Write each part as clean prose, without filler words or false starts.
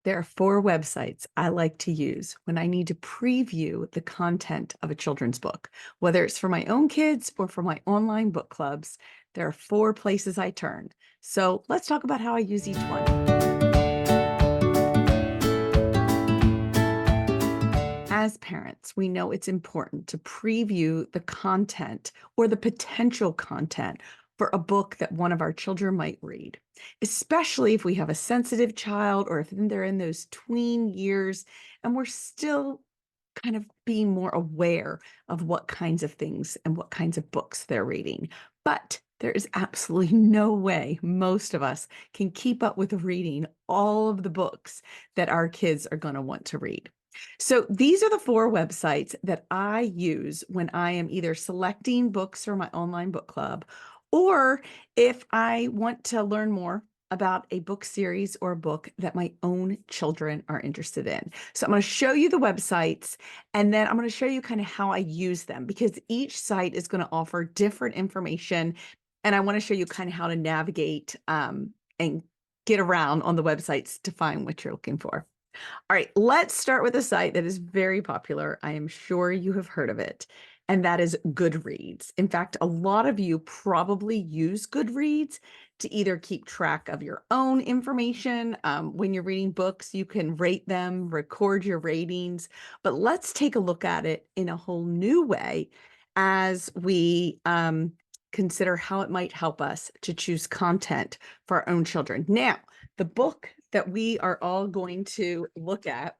There are four websites I like to use when I need to preview the content of a children's book, whether it's for my own kids or for my online book clubs. There are four places I turn. So let's talk about how I use each one. As parents, we know it's important to preview the content or the potential content for a book that one of our children might read, especially if we have a sensitive child or if they're in those tween years and we're still kind of being more aware of what kinds of things and what kinds of books they're reading. But there is absolutely no way most of us can keep up with reading all of the books that our kids are going to want to read. So these are the four websites that I use when I am either selecting books for my online book club, or if I want to learn more about a book series or a book that my own children are interested in. So I'm going to show you the websites and then I'm going to show you kind of how I use them because each site is going to offer different information. And I want to show you kind of how to navigate and get around on the websites to find what you're looking for. All right, let's start with a site that is very popular. I am sure you have heard of it, and that is Goodreads. In fact, a lot of you probably use Goodreads to either keep track of your own information. When you're reading books, you can rate them, record your ratings, but let's take a look at it in a whole new way as we consider how it might help us to choose content for our own children. Now, the book that we are all going to look at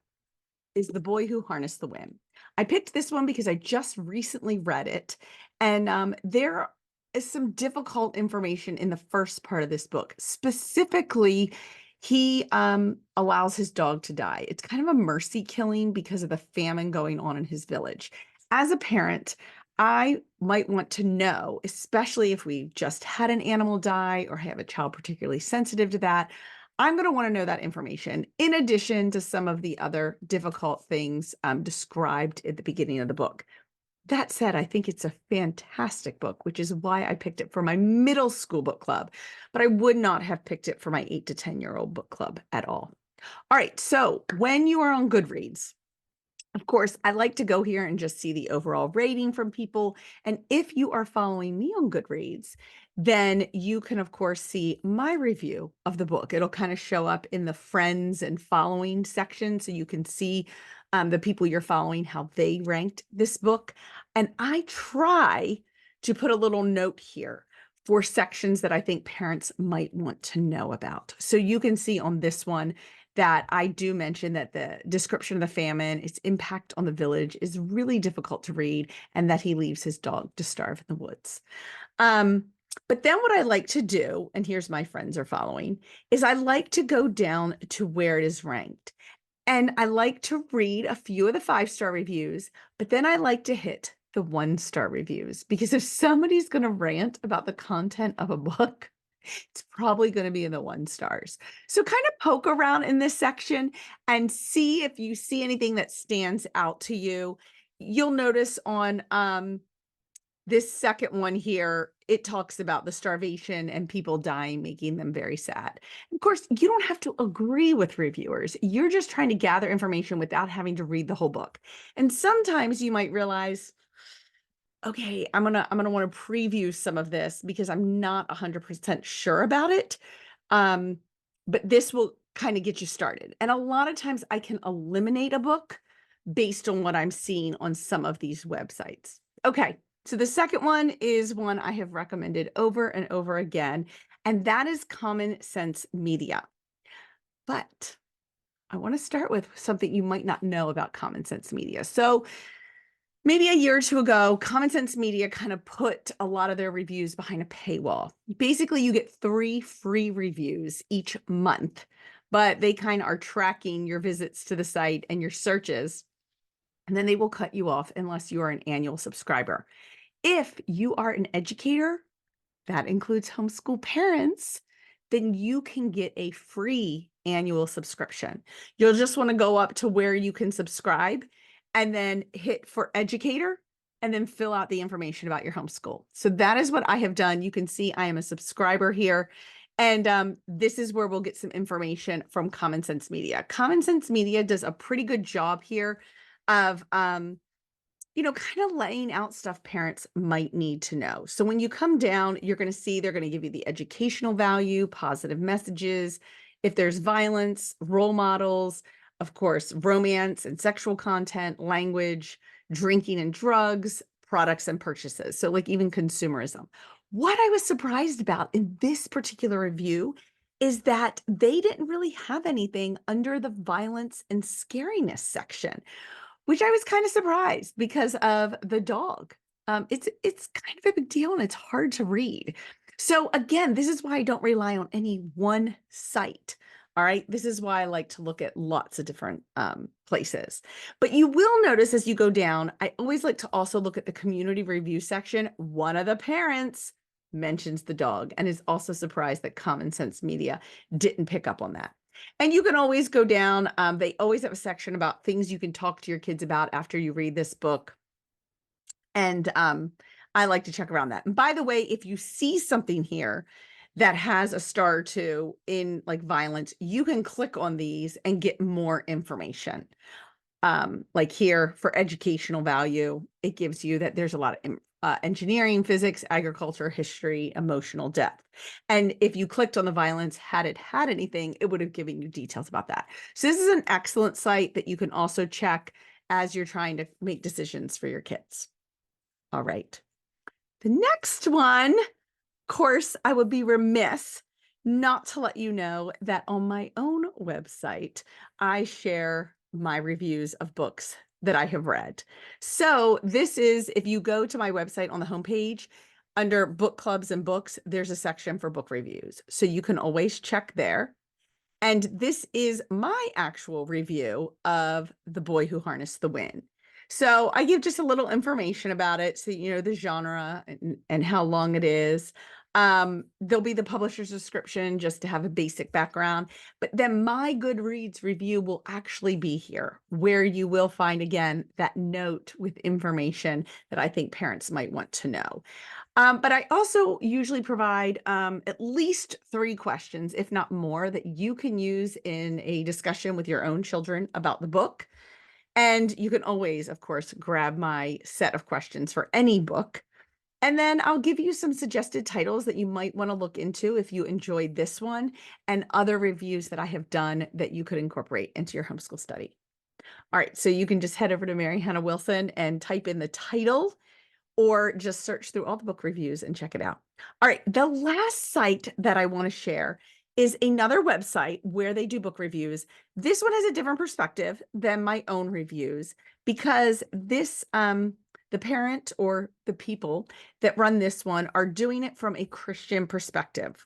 is The Boy Who Harnessed the Wind. I picked this one because I just recently read it, and there is some difficult information in the first part of this book. Specifically, he allows his dog to die. It's kind of a mercy killing because of the famine going on in his village. As a parent, I might want to know, especially if we just had an animal die or have a child particularly sensitive to that. I'm going to want to know that information in addition to some of the other difficult things described at the beginning of the book. That said, I think it's a fantastic book, which is why I picked it for my middle school book club, but I would not have picked it for my 8 to 10-year-old book club at all. All right, so when you are on Goodreads, of course, I like to go here and just see the overall rating from people. And if you are following me on Goodreads, then you can, of course, see my review of the book. It'll kind of show up in the friends and following section. So you can see the people you're following, how they ranked this book. And I try to put a little note here for sections that I think parents might want to know about. So you can see on this one, that I do mention that the description of the famine, its impact on the village is really difficult to read, and that he leaves his dog to starve in the woods. Um, but then what I like to do, and here's my friends are following, is I like to go down to where it is ranked. And I like to read a few of the 5-star reviews, but then I like to hit the 1-star reviews because if somebody's going to rant about the content of a book, it's probably going to be in the 1 stars. So kind of poke around in this section and see if you see anything that stands out to you. You'll notice on this second one here, it talks about the starvation and people dying, making them very sad. Of course, you don't have to agree with reviewers. You're just trying to gather information without having to read the whole book. And sometimes you might realize, okay, I'm gonna want to preview some of this because I'm not 100% sure about it. Um, but this will kind of get you started. And a lot of times I can eliminate a book based on what I'm seeing on some of these websites. Okay, so the second one is one I have recommended over and over again, and that is Common Sense Media. But I want to start with something you might not know about Common Sense Media. So maybe a year or two ago, Common Sense Media kind of put a lot of their reviews behind a paywall. Basically, you get 3 free reviews each month, but they kind of are tracking your visits to the site and your searches, and then they will cut you off unless you are an annual subscriber. If you are an educator, that includes homeschool parents, then you can get a free annual subscription. You'll just want to go up to where you can subscribe and then hit for educator and then fill out the information about your homeschool. So that is what I have done. You can see I am a subscriber here. And this is where we'll get some information from Common Sense Media. Common Sense Media does a pretty good job here of kind of laying out stuff parents might need to know. So when you come down, you're going to see they're going to give you the educational value, positive messages, if there's violence, role models, of course, romance and sexual content, language, drinking and drugs, products and purchases. So like even consumerism. What I was surprised about in this particular review is that they didn't really have anything under the violence and scariness section, which I was kind of surprised because of the dog. It's kind of a big deal and it's hard to read. So again, this is why I don't rely on any one site. All right. This is why I like to look at lots of different places. But you will notice as you go down, I always like to also look at the community review section. One of the parents mentions the dog and is also surprised that Common Sense Media didn't pick up on that. And you can always go down. They always have a section about things you can talk to your kids about after you read this book. And I like to check around that. And by the way, if you see something here that has a star or two in like violence, you can click on these and get more information. Like here for educational value, it gives you that there's a lot of engineering, physics, agriculture, history, emotional depth. And if you clicked on the violence, had it had anything, it would have given you details about that. So this is an excellent site that you can also check as you're trying to make decisions for your kids. All right. The next one, of course, I would be remiss not to let you know that on my own website, I share my reviews of books that I have read. So this is, if you go to my website on the homepage, under book clubs and books, there's a section for book reviews. So you can always check there. And this is my actual review of The Boy Who Harnessed the Wind. So I give just a little information about it. So, the genre and how long it is. There'll be the publisher's description just to have a basic background. But then my Goodreads review will actually be here, where you will find, again, that note with information that I think parents might want to know. But I also usually provide at least 3 questions, if not more, that you can use in a discussion with your own children about the book. And you can always, of course, grab my set of questions for any book. And then I'll give you some suggested titles that you might want to look into if you enjoyed this one and other reviews that I have done that you could incorporate into your homeschool study. All right, so you can just head over to Mary Hannah Wilson and type in the title or just search through all the book reviews and check it out. All right, the last site that I want to share is another website where they do book reviews. This one has a different perspective than my own reviews because this the parent or the people that run this one are doing it from a Christian perspective.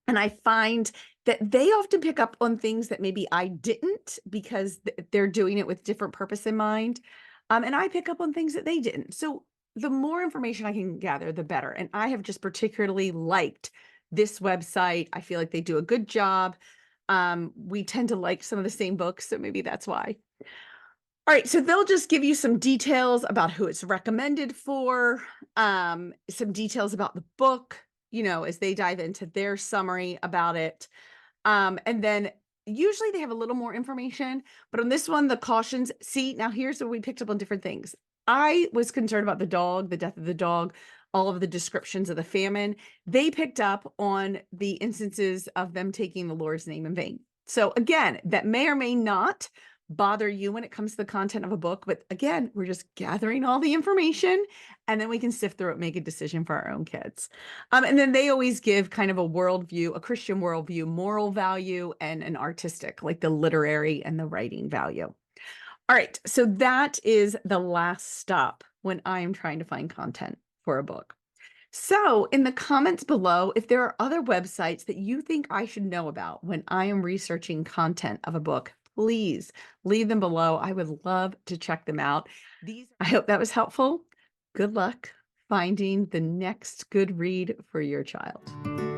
And I find that they often pick up on things that maybe I didn't because they're doing it with different purpose in mind. And I pick up on things that they didn't. So the more information I can gather, the better. And I have just particularly liked this website. I feel like they do a good job. We tend to like some of the same books, so maybe that's why. All right, so they'll just give you some details about who it's recommended for, some details about the book, as they dive into their summary about it. And then usually they have a little more information, but on this one, the cautions. See, now here's where we picked up on different things. I was concerned about the dog, the death of the dog, all of the descriptions of the famine. They picked up on the instances of them taking the Lord's name in vain. So again, that may or may not bother you when it comes to the content of a book. But again, we're just gathering all the information and then we can sift through it, make a decision for our own kids. And then they always give kind of a worldview, a Christian worldview, moral value, and an artistic, like the literary and the writing value. All right, so that is the last stop when I am trying to find content for a book. So in the comments below, if there are other websites that you think I should know about when I am researching content of a book, please leave them below. I would love to check them out. I hope that was helpful. Good luck finding the next good read for your child.